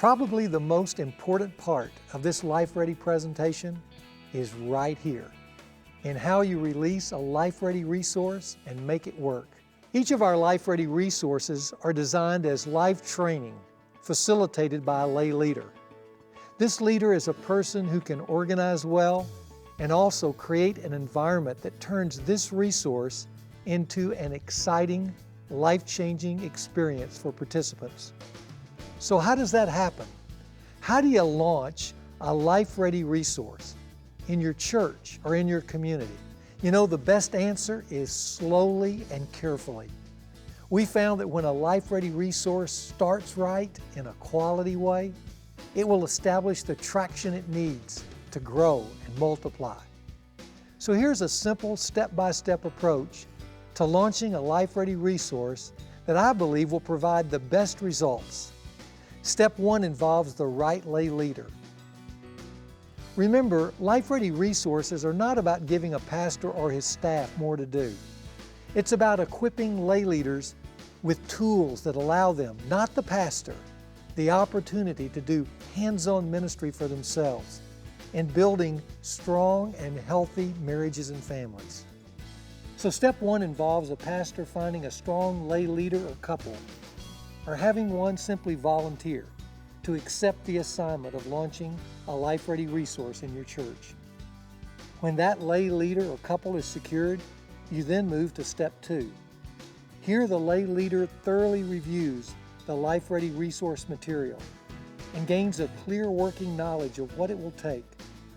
Probably the most important part of this Life Ready presentation is right here, in how you release a Life Ready resource and make it work. Each of our Life Ready resources are designed as life training, facilitated by a lay leader. This leader is a person who can organize well and also create an environment that turns this resource into an exciting, life-changing experience for participants. So how does that happen? How do you launch a Life Ready resource in your church or in your community? You know, the best answer is slowly and carefully. We found that when a Life Ready resource starts right in a quality way, it will establish the traction it needs to grow and multiply. So here's a simple step-by-step approach to launching a Life Ready resource that I believe will provide the best results. Step 1 involves the right lay leader. Remember, Life Ready resources are not about giving a pastor or his staff more to do. It's about equipping lay leaders with tools that allow them, not the pastor, the opportunity to do hands-on ministry for themselves in building strong and healthy marriages and families. So step 1 involves a pastor finding a strong lay leader or couple, or having one simply volunteer to accept the assignment of launching a Life Ready resource in your church. When that lay leader or couple is secured, you then move to step 2. Here the lay leader thoroughly reviews the Life Ready resource material and gains a clear working knowledge of what it will take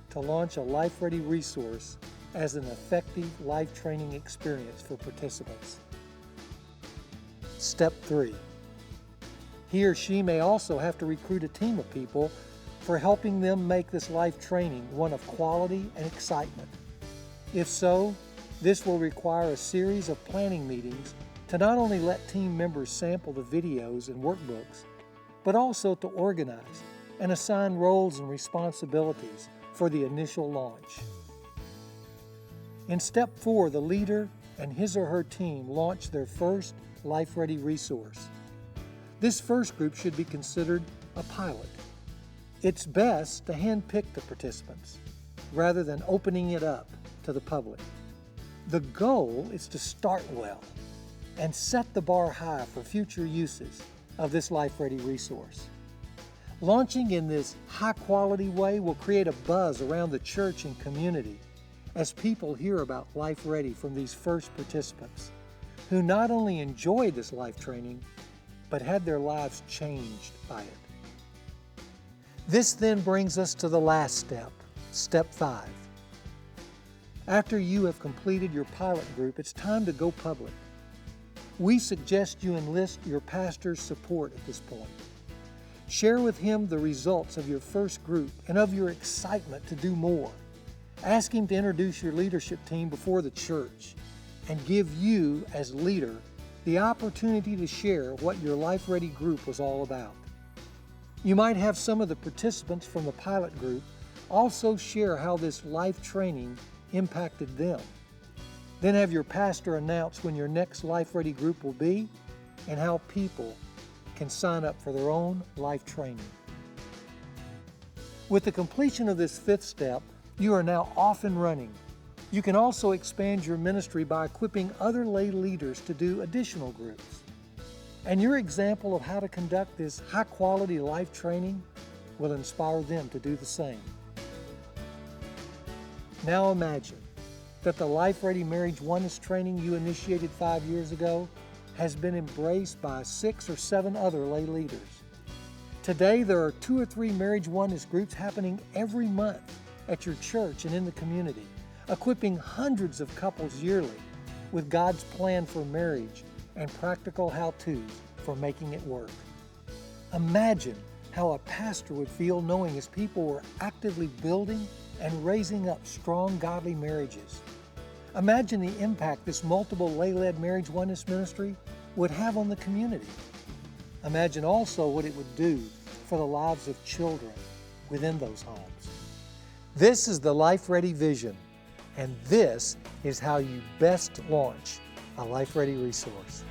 to launch a Life Ready resource as an effective life training experience for participants. Step 3. He or she may also have to recruit a team of people for helping them make this life training one of quality and excitement. If so, this will require a series of planning meetings to not only let team members sample the videos and workbooks, but also to organize and assign roles and responsibilities for the initial launch. In step 4, the leader and his or her team launch their first Life Ready resource. This first group should be considered a pilot. It's best to handpick the participants rather than opening it up to the public. The goal is to start well and set the bar high for future uses of this Life Ready resource. Launching in this high-quality way will create a buzz around the church and community as people hear about Life Ready from these first participants, who not only enjoyed this life training, but had their lives changed by it. This then brings us to the last step, step 5. After you have completed your pilot group, it's time to go public. We suggest you enlist your pastor's support at this point. Share with him the results of your first group and of your excitement to do more. Ask him to introduce your leadership team before the church and give you, as leader, the opportunity to share what your Life Ready group was all about. You might have some of the participants from the pilot group also share how this life training impacted them. Then have your pastor announce when your next Life Ready group will be and how people can sign up for their own life training. With the completion of this 5th step, you are now off and running. You can also expand your ministry by equipping other lay leaders to do additional groups. And your example of how to conduct this high-quality life training will inspire them to do the same. Now imagine that the Life Ready Marriage Oneness training you initiated 5 years ago has been embraced by 6 or 7 other lay leaders. Today, there are 2 or 3 Marriage Oneness groups happening every month at your church and in the community, equipping hundreds of couples yearly with God's plan for marriage and practical how-tos for making it work. Imagine how a pastor would feel knowing his people were actively building and raising up strong, godly marriages. Imagine the impact this multiple lay-led marriage oneness ministry would have on the community. Imagine also what it would do for the lives of children within those homes. This is the Life Ready vision, and this is how you best launch a Life Ready resource.